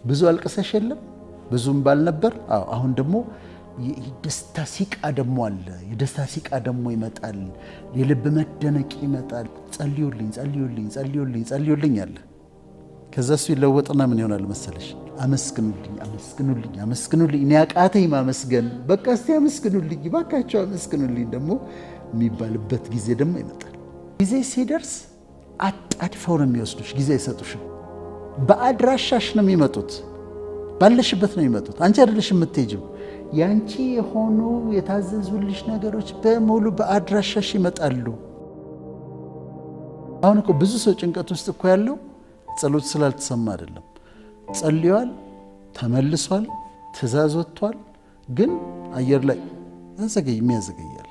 ብዙ አልቀሰሽ የለም ብዙም ባልነበር አሁን ደግሞ የደስታ ሲቃ ደሞ አለ የደስታ ሲቃ ደሞ ይመጣል የልብ መደነቅ ይመጣል ጸልዩልኝ ጸልዩልኝ ጸልዩልኝ ጸልዩልኝ አለ ከዛሱ ይለወጥና ምን ይሆናል መሰለሽ አመስግኑልኝ አመስግኑልኝ አመስግኑልኝ እኔ አቃተኝ ማመስገን በቃ እስቲ አመስግኑልኝ ባካችሁ አመስግኑልኝ ደሞ የሚባልበት ጊዜ ደሞ ይመጣል ጊዜ ሲደርስ አጣድፈው ነው የሚወስዱሽ ጊዜ አይሰጡሽ በአድራሻሽ ነው የሚመጡት ባለሽበት ነው የሚመጡት አንቺ አይደለሽ የምትሄጂው ያንቺ የሆኑ የታዘዙልሽ ነገሮች በሙሉ በአድራሻሽ ይመጣሉ አሁን እኮ ብዙ ሰው ጭንቀት ውስጥ እኮ ያለው ጸሎት ስላልተሰማ አይደለም ጸልዩዋል ተመልሷል ትእዛዝ ወጥቷል ግን አየር ላይ የሚያዘገያል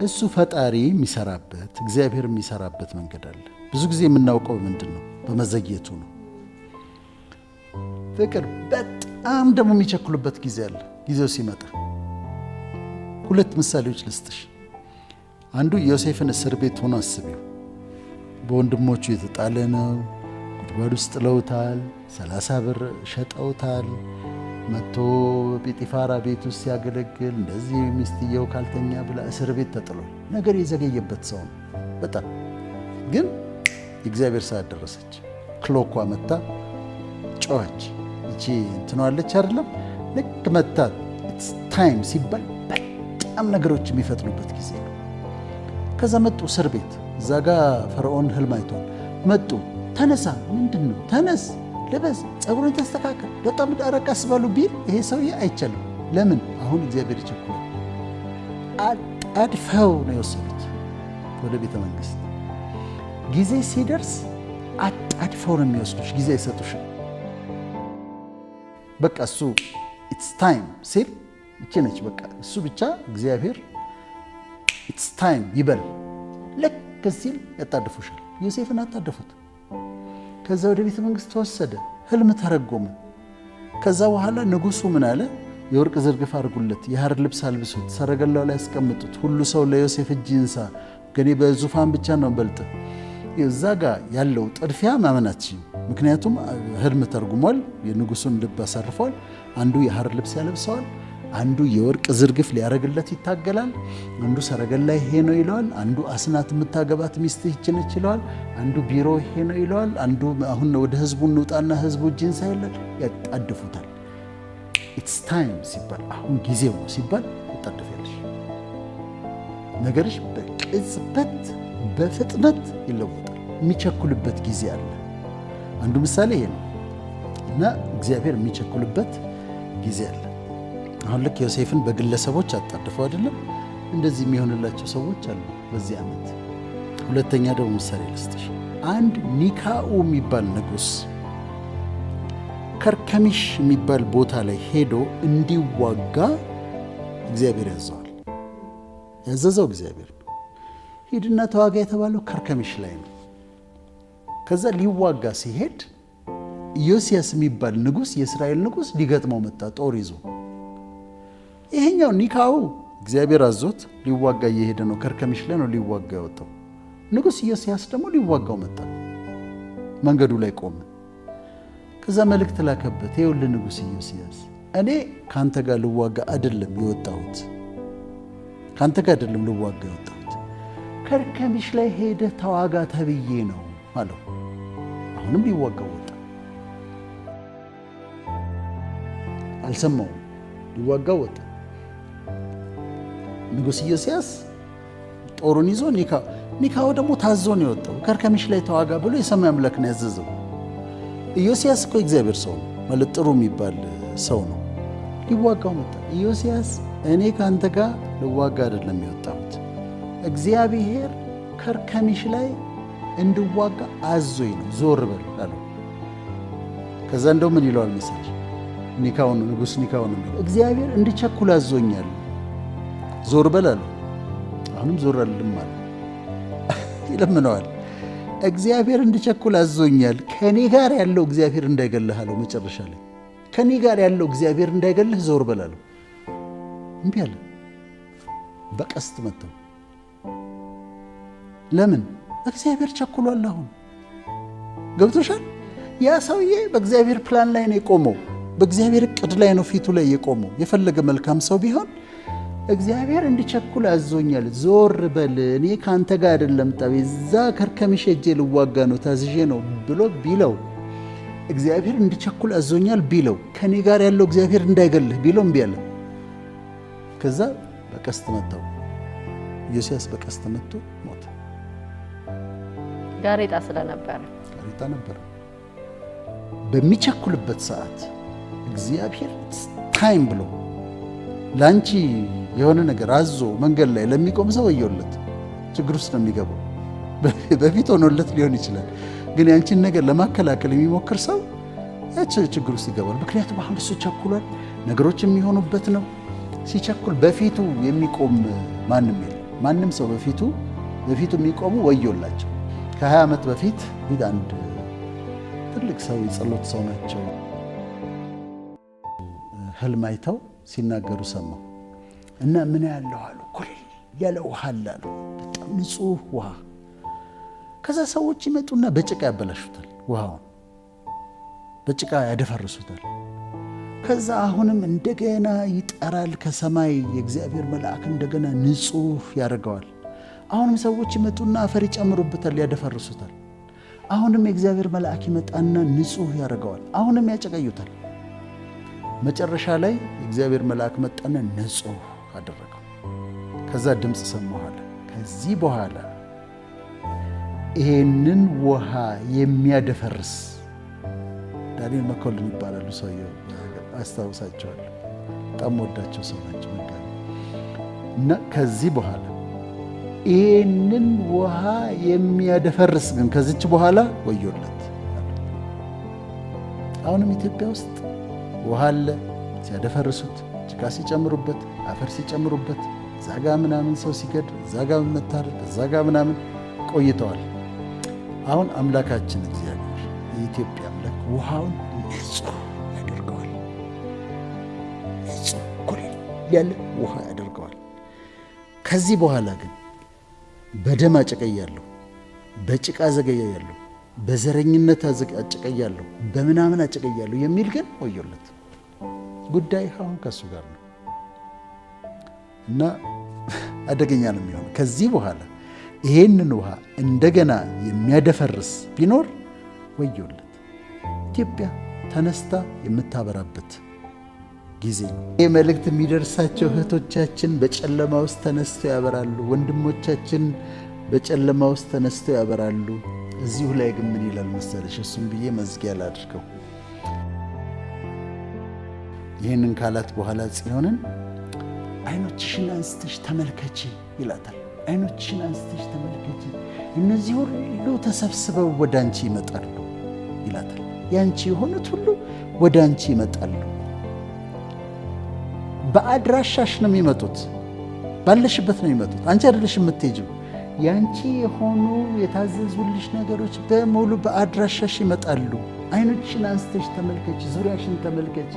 እሱ ፈጣሪ የሚሰራበት እግዚአብሔር የሚሰራበት መንገድ አለ ብዙ ጊዜ የምናውቀው ምንድነው በመዘግየቱ ነው ፍቅር በጣም ደሞ የሚቸኩሉበት ጊዜ አለ ጊዜው ሲመጣ ሁለት ምሳሌዎች ልስጥሽ አንዱ ዮሴፍን እስር ቤት ሆኖ አስቢው በወንድሞቹ የተጣለ ነው ጉድጓድ ውስጥ ጥለውታል 30 ብር ሸጠውታል መጥቶ ጲጢፋራ ቤት ውስጥ ሲያገለግል እንደዚህ ሚስትየው ካልተኛ ብላ እስር ቤት ተጥሎ ነገር የዘገየበት ሰው ነው በጣም ግን የእግዚአብሔር ሰዓት ደረሰች ክሎኳ መታ ጮኸች እቺ እንትኗለች አይደለም ልክ መታ ኢትስ ታይም ሲባል በጣም ነገሮች የሚፈጥኑበት ጊዜ ነው ከዛ መጡ እስር ቤት እዛ ጋር ፈርዖን ህልም አይቷል መጡ ተነሳ ምንድነው ተነስ ለበስ ጸጉሩን ተስተካከል በጣም ዳረቀስ ባሉ ቢል ይሄ ሰውዬ አይቻልም ለምን አሁን እግዚአብሔር ይቸኩላል አጣድፈው ነው የወሰዱት ወደ ቤተ መንግስት ጊዜ ሲደርስ አጣድፈው ነው የሚወስዱሽ ጊዜ አይሰጡሽ በቃ እሱ ኢትስ ታይም ሲል እቺ ነች በቃ እሱ ብቻ እግዚአብሔር ኢትስ ታይም ይበል ልክ ሲል ያጣድፉሻል ዮሴፍን አጣደፉት ከዛ ወደ ቤተ መንግስት ተወሰደ ህልም ተረጎመ ከዛ በኋላ ንጉሱ ምን አለ የወርቅ ዝርግፍ አድርጉለት የሐር ልብስ አልብሱት ሰረገላው ላይ ያስቀምጡት ሁሉ ሰው ለዮሴፍ እጅ ይንሳ ገኔ በዙፋን ብቻ ነው በልጥ እዛ ጋር ያለው ጥድፊያ ማመናችን ምክንያቱም ህልም ተርጉሟል የንጉሱን ልብ አሳርፏል አንዱ የሐር ልብስ ያለብሰዋል አንዱ የወርቅ ዝርግፍ ሊያረግለት ይታገላል አንዱ ሰረገላ ይሄ ነው ይለዋል አንዱ አስናት የምታገባት ሚስት ይችነች ይለዋል አንዱ ቢሮ ይሄ ነው ይለዋል አንዱ አሁን ወደ ህዝቡ እንውጣና ህዝቡ እጅን ሳይለቅ ያጣድፉታል ኢትስ ታይም ሲባል አሁን ጊዜው ነው ሲባል ያጣድፋለሽ ነገርሽ በቅጽበት በፍጥነት ይለወጣል የሚቸኩልበት ጊዜ አለ አንዱ ምሳሌ ይሄ ነው እና እግዚአብሔር የሚቸኩልበት ጊዜ አለ አሁን ልክ ዮሴፍን በግለሰቦች አጣድፈው አይደለም እንደዚህ የሚሆንላቸው ሰዎች አሉ በዚህ ዓመት ሁለተኛ ደግሞ ምሳሌ ልስጥሽ አንድ ኒካኡ የሚባል ንጉስ ከርከሚሽ የሚባል ቦታ ላይ ሄዶ እንዲዋጋ እግዚአብሔር ያዘዘው እግዚአብሔር ነው ሂድና ተዋጋ የተባለው ከርከሚሽ ላይ ነው ከዛ ሊዋጋ ሲሄድ ዮሲያስ የሚባል ንጉስ የእስራኤል ንጉስ ሊገጥመው መጣ ጦር ይዞ ይሄኛው ኒካው እግዚአብሔር አዞት ሊዋጋ እየሄደ ነው ከርከሚሽ ላይ ነው ሊዋጋ ያወጣው ንጉስ ዮሲያስ ደግሞ ሊዋጋው መጣ መንገዱ ላይ ቆመ ከዛ መልእክት ላከበት ይኸውልህ ንጉስ ዮሲያስ እኔ ካንተ ጋር ልዋጋ አይደለም የወጣሁት ካንተ ጋር አይደለም ልዋጋ የወጣሁት ከርከሚሽ ላይ ሄደ ተዋጋ ተብዬ ነው አለው አሁንም ሊዋጋው ወጣ አልሰማው ሊዋጋው ወጣ ንጉስ ዮሲያስ ጦሩን ይዞ ኒካው ደግሞ ታዞ ነው የወጣው ከርከሚሽ ላይ ተዋጋ ብሎ የሰማይ አምላክ ነው ያዘዘው ዮሲያስ እኮ እግዚአብሔር ሰው ማለት ጥሩ የሚባል ሰው ነው ሊዋጋው መጣ ዮሲያስ እኔ ካንተ ጋር ልዋጋ አይደለም የወጣሁት እግዚአብሔር ከርከሚሽ ላይ እንድዋጋ አዞኝ ነው ዞር በል አለው ከዛ እንደው ምን ይለዋል መሰለሽ ኒካው ነው ንጉስ ኒካው ነው እግዚአብሔር እንድቸኩል አዞኛል ዞር በል አለው አሁንም ዞር አልልም አለ ይለምነዋል እግዚአብሔር እንድቸኩል አዞኛል ከኔ ጋር ያለው እግዚአብሔር እንዳይገልህ አለው መጨረሻ ላይ ከኔ ጋር ያለው እግዚአብሔር እንዳይገልህ ዞር በል አለው እምቢ አለ በቀስት መተው ለምን እግዚአብሔር ቸኩሏል አሁን ገብቶሻል ያ ሰውዬ በእግዚአብሔር ፕላን ላይ ነው የቆመው። በእግዚአብሔር እቅድ ላይ ነው ፊቱ ላይ የቆመው። የፈለገ መልካም ሰው ቢሆን እግዚአብሔር እንዲቸኩል አዞኛል፣ ዞር በል እኔ ካንተ ጋር አይደለም ጠብ፣ እዛ ከርከሚሽ ሄጄ ልዋጋ ነው ታዝዤ ነው ብሎ ቢለው፣ እግዚአብሔር እንዲቸኩል አዞኛል ቢለው፣ ከኔ ጋር ያለው እግዚአብሔር እንዳይገልህ ቢለው እምቢ አለ። ከዛ በቀስት መታው። ዮሲያስ በቀስት መጥቶ ሞተ። ጋሬጣ ስለነበረ ጋሬጣ ነበረ። በሚቸኩልበት ሰዓት እግዚአብሔር ታይም ብሎ ላንቺ የሆነ ነገር አዞ መንገድ ላይ ለሚቆም ሰው ወዮለት፣ ችግር ውስጥ ነው የሚገባው። በፊት ሆኖለት ሊሆን ይችላል፣ ግን ያንቺን ነገር ለማከላከል የሚሞክር ሰው ያቺ ችግር ውስጥ ይገባል። ምክንያቱም አሁን እሱ ቸኩሏል፣ ነገሮች የሚሆኑበት ነው። ሲቸኩል በፊቱ የሚቆም ማንም የለም። ማንም ሰው በፊቱ የሚቆሙ ወዮላቸው። ከ20 ዓመት በፊት አንድ ትልቅ ሰው የጸሎት ሰው ናቸው፣ ህልም አይተው ሲናገሩ ሰማሁ እና ምን ያለው አሉ፣ ኩልል ያለ ውሃ አሉ፣ በጣም ንጹህ ውሃ። ከዛ ሰዎች ይመጡና በጭቃ ያበላሹታል፣ ውሃውን በጭቃ ያደፈርሱታል። ከዛ አሁንም እንደገና ይጠራል ከሰማይ የእግዚአብሔር መልአክ እንደገና ንጹህ ያደርገዋል። አሁንም ሰዎች ይመጡና አፈር ይጨምሩበታል፣ ያደፈርሱታል። አሁንም የእግዚአብሔር መልአክ ይመጣና ንጹህ ያደርገዋል። አሁንም ያጨቀዩታል። መጨረሻ ላይ የእግዚአብሔር መልአክ መጣና ንጹህ አደረገው። ከዛ ድምፅ ሰማኋል፣ ከዚህ በኋላ ይሄንን ውሃ የሚያደፈርስ ዳንኤል መኮልን ይባላሉ ሰውየው፣ አስታውሳቸዋለሁ። በጣም ወዳቸው ሰው ናቸው እና ከዚህ በኋላ ይህንን ውሃ የሚያደፈርስ ግን ከዚች በኋላ ወዮለት። አሁንም ኢትዮጵያ ውስጥ ውሃ አለ፣ ሲያደፈርሱት፣ ጭቃ ሲጨምሩበት፣ አፈር ሲጨምሩበት፣ ዛጋ ምናምን ሰው ሲገድ፣ ዛጋ መታረድ፣ ዛጋ ምናምን ቆይተዋል። አሁን አምላካችን እግዚአብሔር የኢትዮጵያ አምላክ ውሃውን ንጹህ ያደርገዋል። ንጹህ ኩልል ያለ ውሃ ያደርገዋል። ከዚህ በኋላ ግን በደም አጨቀያለሁ፣ በጭቃ አዘገያለሁ፣ በዘረኝነት አጨቀያለሁ፣ በምናምን አጨቀያለሁ የሚል ግን ወዮለት። ጉዳይ አሁን ከሱ ጋር ነው እና አደገኛ ነው የሚሆነው። ከዚህ በኋላ ይሄንን ውሃ እንደገና የሚያደፈርስ ቢኖር ወዮለት። ኢትዮጵያ ተነስታ የምታበራበት ጊዜ ነው። ይህ መልእክት የሚደርሳቸው እህቶቻችን በጨለማ ውስጥ ተነስተው ያበራሉ። ወንድሞቻችን በጨለማ ውስጥ ተነስተው ያበራሉ። እዚሁ ላይ ግን ምን ይላል መሰለሽ? እሱም ብዬ መዝጊያ ላድርገው። ይህንን ካላት በኋላ ጽዮንን አይኖችሽን አንስተሽ ተመልከቺ ይላታል። አይኖችሽን አንስተሽ ተመልከቺ፣ እነዚህ ሁሉ ተሰብስበው ወደ አንቺ ይመጣሉ ይላታል። ያንቺ የሆኑት ሁሉ ወደ አንቺ ይመጣሉ። በአድራሻሽ ነው የሚመጡት፣ ባለሽበት ነው የሚመጡት። አንቺ አይደለሽ የምትሄጂው። ያንቺ የሆኑ የታዘዙልሽ ነገሮች በሙሉ በአድራሻሽ ይመጣሉ። አይኖችሽን አንስተሽ ተመልከቺ፣ ዙሪያሽን ተመልከቺ፣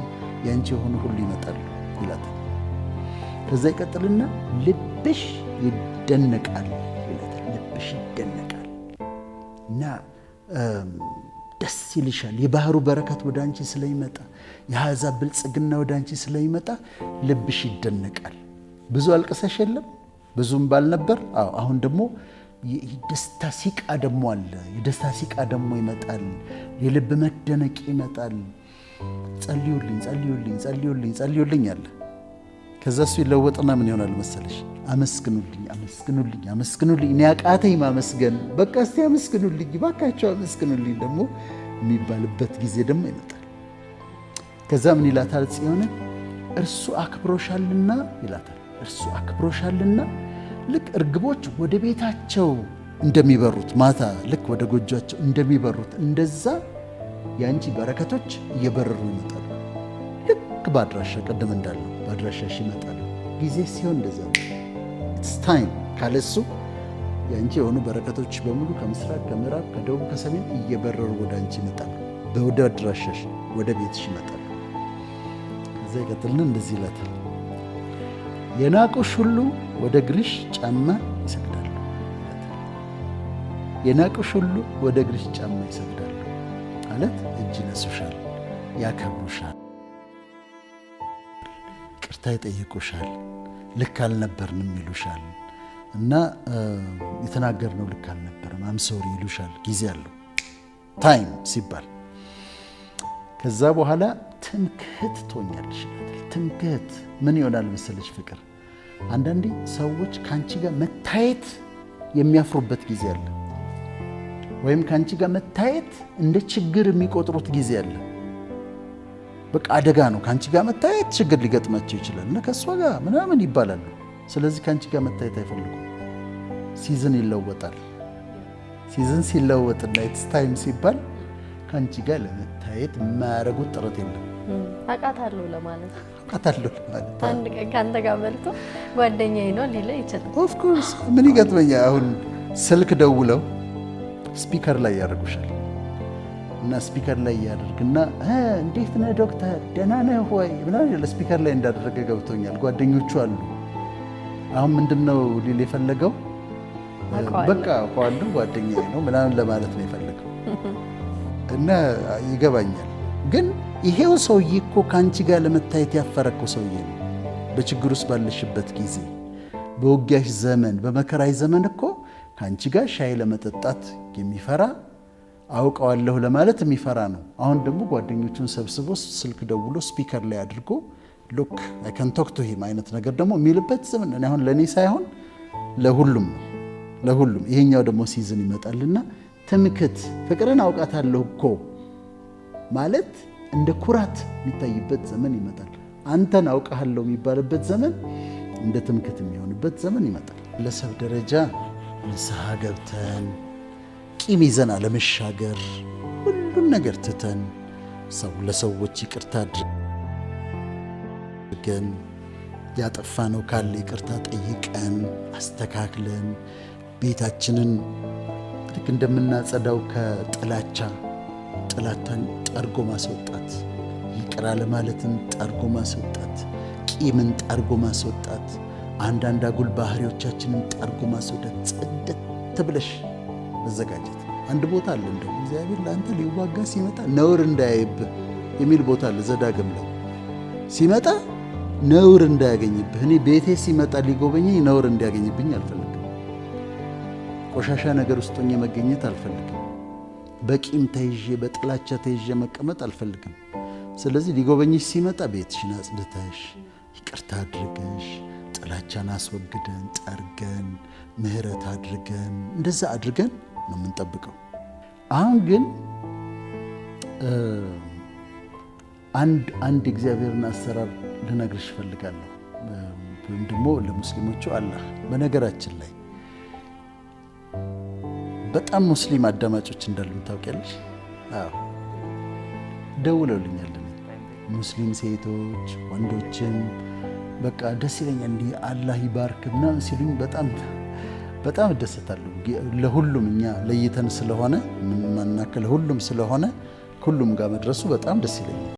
ያንቺ የሆኑ ሁሉ ይመጣሉ ይላታል። ከዛ ይቀጥልና ልብሽ ይደነቃል ይላታል። ልብሽ ይደነቃል እና ደስ ይልሻል። የባህሩ በረከት ወደ አንቺ ስለሚመጣ፣ የአሕዛብ ብልጽግና ወደ አንቺ ስለሚመጣ ልብሽ ይደነቃል። ብዙ አልቅሰሽ የለም ብዙም ባልነበር፣ አሁን ደግሞ ደስታ ሲቃ ደግሞ አለ። የደስታ ሲቃ ደግሞ ይመጣል። የልብ መደነቅ ይመጣል። ጸልዩልኝ ጸልዩልኝ ጸልዩልኝ ጸልዩልኝ አለ። ከዛ እሱ ይለወጥና ምን ይሆናል መሰለሽ? አመስግኑልኝ አመስግኑልኝ አመስግኑልኝ፣ እኔ አቃተኝ ማመስገን፣ በቃ እስቲ አመስግኑልኝ ባካቸው አመስግኑልኝ ደግሞ የሚባልበት ጊዜ ደግሞ ይመጣል። ከዛ ምን ይላታል ጽዮንን? እርሱ አክብሮሻልና ይላታል። እርሱ አክብሮሻልና ልክ እርግቦች ወደ ቤታቸው እንደሚበሩት ማታ ልክ ወደ ጎጇቸው እንደሚበሩት እንደዛ የአንቺ በረከቶች እየበረሩ ይመጣሉ። ልክ በአድራሻ ቀደም እንዳለው በአድራሻሽ ይመጣሉ። ጊዜ ሲሆን እንደዛ ነው። ኢትስ ታይም ካለሱ የአንቺ የሆኑ በረከቶች በሙሉ ከምስራቅ፣ ከምዕራብ፣ ከደቡብ፣ ከሰሜን እየበረሩ ወደ አንቺ ይመጣሉ። ወደ አድራሻሽ ወደ ቤትሽ ይመጣሉ። ከዛ ይቀጥልና እንደዚህ ይላታል፣ የናቁሽ ሁሉ ወደ እግርሽ ጫማ ይሰግዳሉ። የናቁሽ ሁሉ ወደ እግርሽ ጫማ ይሰግዳሉ ማለት እጅ ይነሱሻል፣ ያከብሩሻል፣ ይቅርታ ይጠይቁሻል፣ ልክ አልነበርንም ይሉሻል እና የተናገርነው ልክ አልነበርም አምሶሪ ይሉሻል። ጊዜ አለው ታይም ሲባል ከዛ በኋላ ትምክህት ትሆኛለሽ። ትምክህት ምን ይሆናል መሰለሽ ፍቅር፣ አንዳንዴ ሰዎች ከአንቺ ጋር መታየት የሚያፍሩበት ጊዜ አለ፣ ወይም ከአንቺ ጋር መታየት እንደ ችግር የሚቆጥሩት ጊዜ አለ። በቃ አደጋ ነው ከአንቺ ጋር መታየት፣ ችግር ሊገጥማቸው ይችላል እና ከእሷ ጋር ምናምን ይባላሉ። ስለዚህ ከአንቺ ጋር መታየት አይፈልጉም። ሲዝን ይለወጣል። ሲዝን ሲለወጥና ኢትስ ታይም ሲባል ከአንቺ ጋር ለመታየት የማያደርጉት ጥረት የለም። አውቃታለሁ ለማለት አንድ ቀን ከአንተ ጋር በልቶ ጓደኛዬ ነው ሊለ ይችላል። ኦፍ ኮርስ ምን ይገጥመኛል? አሁን ስልክ ደውለው ስፒከር ላይ ያደርጉሻል እና ስፒከር ላይ ያደርግና እንዴት ነህ ዶክተር ደህና ነህ ወይ ምናምን ስፒከር ላይ እንዳደረገ ገብቶኛል። ጓደኞቹ አሉ። አሁን ምንድነው ሊል የፈለገው? በቃ አውቀዋለሁ ጓደኛዬ ነው ምናምን ለማለት ነው የፈለገው እና ይገባኛል። ግን ይሄው ሰውዬ እኮ ከአንቺ ጋር ለመታየት ያፈረከው ሰውዬ ነው። በችግር ውስጥ ባለሽበት ጊዜ፣ በውጊያሽ ዘመን፣ በመከራሽ ዘመን እኮ ከአንቺ ጋር ሻይ ለመጠጣት የሚፈራ አውቀዋለሁ ለማለት የሚፈራ ነው። አሁን ደግሞ ጓደኞቹን ሰብስቦ ስልክ ደውሎ ስፒከር ላይ አድርጎ ሉክ አይ ካን ቶክ ቱ ሂም አይነት ነገር ደግሞ የሚልበት ዘመን እኔ አሁን ለእኔ ሳይሆን ለሁሉም ነው፣ ለሁሉም። ይሄኛው ደግሞ ሲዝን ይመጣልና ትምክህት ፍቅርን አውቃታለሁ እኮ ማለት እንደ ኩራት የሚታይበት ዘመን ይመጣል። አንተን አውቃለሁ የሚባልበት ዘመን እንደ ትምክህት የሚሆንበት ዘመን ይመጣል። ለሰብ ደረጃ ንስሐ ገብተን ቂም ይዘን አለመሻገር፣ ሁሉን ነገር ትተን ለሰዎች ይቅርታ አድርገን ያጠፋነው ካለ ይቅርታ ጠይቀን አስተካክለን ቤታችንን ልክ እንደምናጸዳው ከጥላቻን ጠርጎ ማስወጣት፣ ይቅር አለማለትን ጠርጎ ማስወጣት፣ ቂምን ጠርጎ ማስወጣት፣ አንዳንድ አጉል ባህሪዎቻችንን ጠርጎ ማስወጣት፣ ጽድት ብለሽ መዘጋጀት። አንድ ቦታ አለ እንደው እግዚአብሔር ለአንተ ሊዋጋ ሲመጣ ነውር እንዳያይብህ የሚል ቦታ አለ። ዘዳግም ላይ ሲመጣ ነውር እንዳያገኝብህ። እኔ ቤቴ ሲመጣ ሊጎበኘኝ ነውር እንዲያገኝብኝ አልፈልግም። ቆሻሻ ነገር ውስጥ ሆኜ መገኘት አልፈልግም። በቂም ተይዤ በጥላቻ ተይዤ መቀመጥ አልፈልግም። ስለዚህ ሊጎበኝሽ ሲመጣ ቤትሽን አጽድተሽ ይቅርታ አድርገሽ ጥላቻን አስወግደን ጠርገን ምህረት አድርገን እንደዛ አድርገን ነው የምንጠብቀው። አሁን ግን አንድ እግዚአብሔርን አሰራር ልነግርሽ እፈልጋለሁ፣ ወይም ደግሞ ለሙስሊሞቹ አላህ በነገራችን ላይ በጣም ሙስሊም አዳማጮች እንዳሉን ታውቂያለሽ? አዎ ደውለውልኛል። ሙስሊም ሴቶች ወንዶችም በቃ ደስ ይለኛል እንዲህ አላህ ይባርክ ምናምን ሲሉኝ በጣም እደሰታለሁ። ለሁሉም እኛ ለይተን ስለሆነ ምን ማናከለ ሁሉም ስለሆነ ሁሉም ጋር መድረሱ በጣም ደስ ይለኛል።